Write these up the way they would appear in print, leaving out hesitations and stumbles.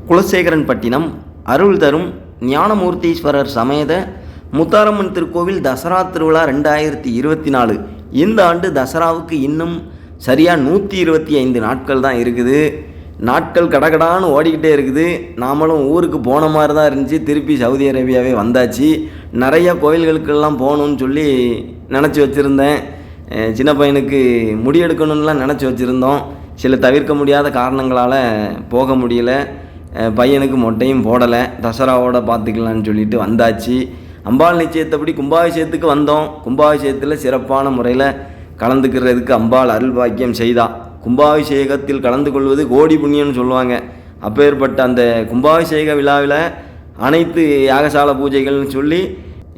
குலசேகரன்பட்டினம் அருள் தரும் ஞானமூர்த்தீஸ்வரர் சமேத முத்தாரம்மன் திருக்கோவில் தசரா திருவிழா 2024. இந்த ஆண்டு தசராவுக்கு இன்னும் சரியாக 125 நாட்கள் தான் இருக்குது. நாட்கள் கடகடான்னு ஓடிக்கிட்டே இருக்குது. நாமளும் ஊருக்கு போன மாதிரி தான் இருந்துச்சு. திருப்பி சவுதி அரேபியாவே வந்தாச்சு. நிறைய கோயில்களுக்கெல்லாம் போகணுன்னு சொல்லி நினச்சி வச்சுருந்தேன். சின்ன பையனுக்கு முடியெடுக்கணும்லாம் நினச்சி வச்சுருந்தோம். சில தவிர்க்க முடியாத காரணங்களால் போக முடியல. பையனுக்கு மொட்டையும் போடலை. தசராவோட பார்த்துக்கலான்னு சொல்லிட்டு வந்தாச்சு. அம்பாள் நிச்சயத்தப்படி கும்பாபிஷேகத்துக்கு வந்தோம். கும்பாபிஷேகத்தில் சிறப்பான முறையில் கலந்துக்கிறதுக்கு அம்பாள் அருள் பாக்கியம் செய்தா. கும்பாபிஷேகத்தில் கலந்து கொள்வது கோடி புண்ணியம்னு சொல்லுவாங்க. அப்பேற்பட்ட அந்த கும்பாபிஷேக விழாவில் அனைத்து யாகசால பூஜைகள்னு சொல்லி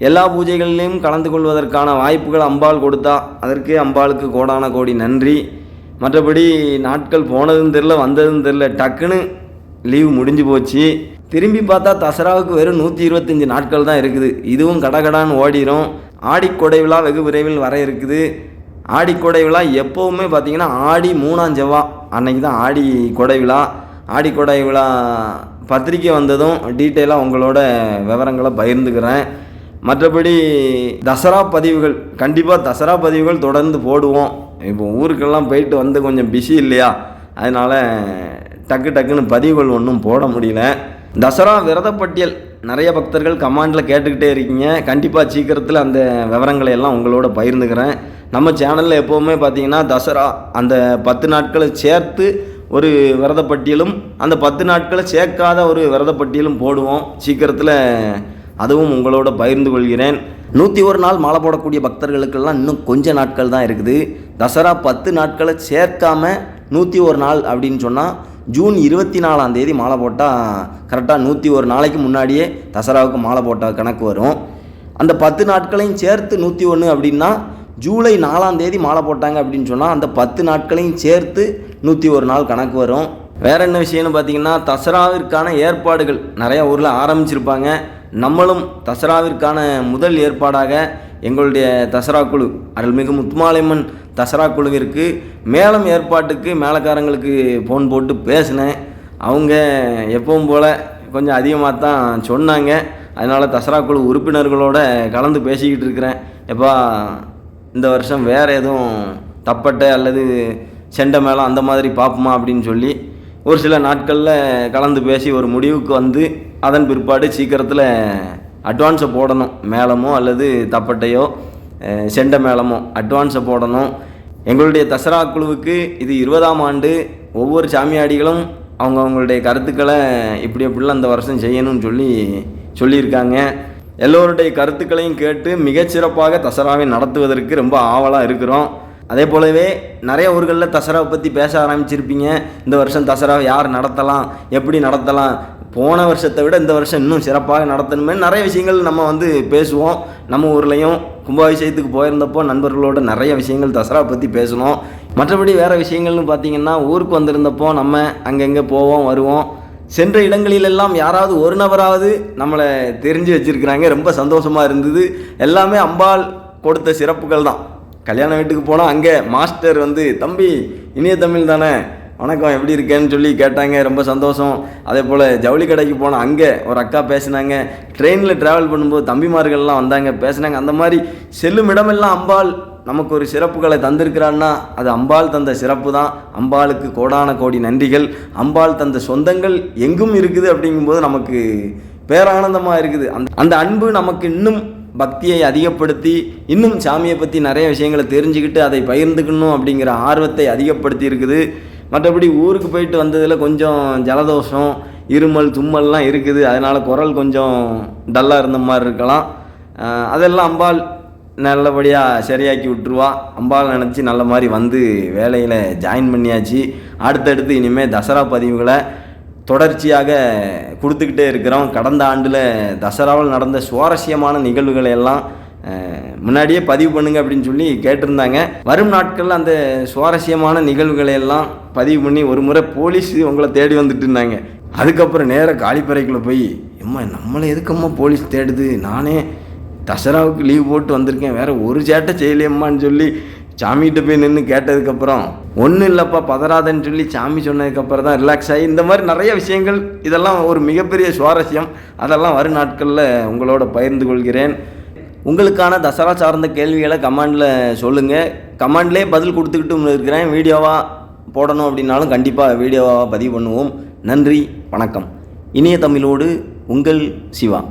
எல்லா பூஜைகளிலையும் கலந்து கொள்வதற்கான வாய்ப்புகள் அம்பாள் கொடுத்தா. அதற்கு அம்பாளுக்கு கோடான கோடி நன்றி. மற்றபடி நாட்கள் போனதும் தெரில, வந்ததும் தெரில. டக்குன்னு லீவு முடிஞ்சு போச்சு. திரும்பி பார்த்தா தசராவுக்கு வெறும் 125 நாட்கள் தான் இருக்குது. இதுவும் கடகடான்னு ஓடிடும். ஆடிக்கொடை விழா வெகு விரைவில் வர இருக்குது. ஆடிக்கொடை விழா எப்போவுமே பார்த்திங்கன்னா ஆடி 3ஆம் செவ்வாய் அன்னைக்கு தான் ஆடி கொடை விழா. ஆடிக்கொடை விழா பத்திரிக்கை வந்ததும் டீட்டெயிலாக உங்களோட விவரங்களை பகிர்ந்துக்கிறேன். மற்றபடி தசரா பதிவுகள் கண்டிப்பாக தசரா பதிவுகள் தொடர்ந்து போடுவோம். இப்போ ஊருக்கெல்லாம் போயிட்டு வந்து கொஞ்சம் பிஸி இல்லையா, அதனால் டக்குன்னு பதிவுகள் ஒன்றும் போட முடியல. தசரா விரதப்பட்டியல் நிறைய பக்தர்கள் கமெண்டில் கேட்டுக்கிட்டே இருக்கீங்க. கண்டிப்பாக சீக்கிரத்தில் அந்த விவரங்களை எல்லாம் உங்களோட பகிர்ந்துக்கிறேன். நம்ம சேனலில் எப்போவுமே பார்த்தீங்கன்னா தசரா அந்த 10 நாட்களை சேர்த்து ஒரு விரதப்பட்டியலும் அந்த 10 நாட்களை சேர்க்காத ஒரு விரதப்பட்டியலும் போடுவோம். சீக்கிரத்தில் அதுவும் உங்களோட பகிர்ந்து கொள்கிறேன். 101 நாள் மாலை போடக்கூடிய பக்தர்களுக்கெல்லாம் இன்னும் கொஞ்ச நாட்கள் தான் இருக்குது. தசரா 10 நாட்களை சேர்க்காம 101 நாள் அப்படின்னு சொன்னால் ஜூன் 24ஆம் தேதி மாலை போட்டால் கரெக்டாக 101 நாளைக்கு முன்னாடியே தசராவுக்கு மாலை போட்டால் கணக்கு வரும். அந்த 10 நாட்களையும் சேர்த்து 101 அப்படின்னா ஜூலை 4ஆம் தேதி மாலை போட்டாங்க அப்படின்னு சொன்னால் அந்த 10 நாட்களையும் சேர்த்து 101 நாள் கணக்கு வரும். வேறு என்ன விஷயம்னு பார்த்திங்கன்னா தசராவிற்கான ஏற்பாடுகள் நிறையா ஊரில் ஆரம்பிச்சிருப்பாங்க. நம்மளும் தசராவிற்கான முதல் ஏற்பாடாக எங்களுடைய தசரா குழு அருள்மிகு முத்துமாலையம்மன் தசரா குழுவிற்கு மேளம் ஏற்பாட்டுக்கு மேளக்காரங்களுக்கு ஃபோன் போட்டு பேசினேன். அவங்க எப்பவும் போல் கொஞ்சம் அதிகமாக தான் சொன்னாங்க. அதனால் தசரா குழு உறுப்பினர்களோட கலந்து பேசிக்கிட்டு இருக்கிறேன். எப்பா இந்த வருஷம் வேறு எதுவும் தப்பட்டை அல்லது செண்டை மேளம் அந்த மாதிரி பார்ப்போமா அப்படின்னு சொல்லி ஒரு சில நாட்களில் கலந்து பேசி ஒரு முடிவுக்கு வந்து அதன் பிற்பாடு சீக்கிரத்தில் அட்வான்ஸை போடணும். மேளமோ அல்லது தப்பட்டையோ செண்டை மேளமோ அட்வான்ஸை போடணும். எங்களுடைய தசரா குழுவுக்கு இது 20ஆம் ஆண்டு. ஒவ்வொரு சாமியாடிகளும் அவங்களுடைய கருத்துக்களை இப்படிலாம் இந்த வருஷம் செய்யணும்னு சொல்லியிருக்காங்க. எல்லோருடைய கருத்துக்களையும் கேட்டு மிகச்சிறப்பாக தசராவை நடத்துவதற்கு ரொம்ப ஆவலாக இருக்கிறோம். அதே போலவே நிறைய ஊர்களில் தசராவை பற்றி பேச ஆரம்பிச்சிருப்பீங்க. இந்த வருஷம் தசராவை யார் நடத்தலாம், எப்படி நடத்தலாம், போன வருஷத்தை விட இந்த வருஷம் இன்னும் சிறப்பாக நடத்தணுமே நிறைய விஷயங்கள் நம்ம பேசுவோம். நம்ம ஊர்லேயும் கும்பாபிஷேகத்துக்கு போயிருந்தப்போ நண்பர்களோட நிறைய விஷயங்கள் தசராவை பற்றி பேசணும். மற்றபடி வேறு விஷயங்கள்னு பார்த்திங்கன்னா ஊருக்கு வந்திருந்தப்போ நம்ம அங்கங்கே போவோம் வருவோம். சென்ற இடங்களிலெல்லாம் யாராவது ஒரு நபராவது நம்மளை தெரிஞ்சு வச்சுருக்கிறாங்க. ரொம்ப சந்தோஷமாக இருந்தது. எல்லாமே அம்பாள் கொடுத்த சிறப்புகள் தான். கல்யாண வீட்டுக்கு போனால் அங்கே மாஸ்டர் தம்பி இனிய தமிழ் தானே, வணக்கம் எப்படி இருக்கேன்னு சொல்லி கேட்டாங்க. ரொம்ப சந்தோஷம். அதே போல் ஜவுளி கடைக்கு போனால் அங்கே ஒரு அக்கா பேசினாங்க. ட்ரெயினில் ட்ராவல் பண்ணும்போது தம்பிமார்கள்லாம் வந்தாங்க பேசினாங்க. அந்த மாதிரி செல்லும் இடமெல்லாம் அம்பாள் நமக்கு ஒரு சிறப்புகளை தந்திருக்கிறான்னா அது அம்பாள் தந்த சிறப்பு தான். அம்பாளுக்கு கோடான கோடி நன்றிகள். அம்பாள் தந்த சொந்தங்கள் எங்கும் இருக்குது. அப்படிங்கும்போது நமக்கு பேரானந்தமாக இருக்குது. அந்த அன்பு நமக்கு இன்னும் பக்தியை அதிகப்படுத்தி இன்னும் சாமியை பற்றி நிறைய விஷயங்களை தெரிஞ்சுக்கிட்டு அதை பகிர்ந்துக்கணும் அப்படிங்கிற ஆர்வத்தை அதிகப்படுத்தி இருக்குது. மற்றபடி ஊருக்கு போயிட்டு வந்ததில் கொஞ்சம் ஜலதோஷம் இருமல் தும்மல்லாம் இருக்குது. அதனால் குரல் கொஞ்சம் டல்லாக இருந்த மாதிரி இருக்கலாம். அதெல்லாம் அம்பாள் நல்லபடியாக சரியாக்கி விட்டுருவா. அம்பாள் நினச்சி நல்ல மாதிரி வேலையில் ஜாயின் பண்ணியாச்சு. அடுத்தடுத்து இனிமேல் தசரா பதிவுகளை தொடர்ச்சியாக கொடுத்துக்கிட்டே இருக்கிறோம். கடந்த ஆண்டில் தசராவில் நடந்த சுவாரஸ்யமான நிகழ்வுகளை எல்லாம் முன்னாடியே பதிவு பண்ணுங்க அப்படின்னு சொல்லி கேட்டிருந்தாங்க. வரும் நாட்களில் அந்த சுவாரஸ்யமான நிகழ்வுகளை எல்லாம் பதிவு பண்ணி ஒரு முறை போலீஸ் உங்களை தேடி வந்துட்டு இருந்தாங்க. அதுக்கப்புறம் நேராக காலிப்பறைக்குள்ளே போய் நம்மளை எதுக்கம்மா போலீஸ் தேடுது, நானே தசராவுக்கு லீவ் போட்டு வந்திருக்கேன், வேறு ஒரு சேட்டை செய்யலையம்மான்னு சொல்லி சாமிகிட்ட போய் நின்று கேட்டதுக்கப்புறம் ஒன்றும் இல்லைப்பா பதறாதன்னு சொல்லி சாமி சொன்னதுக்கப்புறம் தான் ரிலாக்ஸ் ஆகி இந்த மாதிரி நிறைய விஷயங்கள் இதெல்லாம் ஒரு மிகப்பெரிய சுவாரஸ்யம். அதெல்லாம் வரும் நாட்களில் உங்களோட பகிர்ந்து கொள்கிறேன். உங்களுக்கான தசரா சார்ந்த கேள்விகளை கமெண்டில் சொல்லுங்கள். கமெண்ட்லேயே பதில் கொடுத்துக்கிட்டு இருக்கிறேன். வீடியோவாக போடணும் அப்படின்னாலும் கண்டிப்பாக வீடியோவாக பதிவு பண்ணுவோம். நன்றி, வணக்கம். இனிய தமிழோடு உங்கள் சிவா.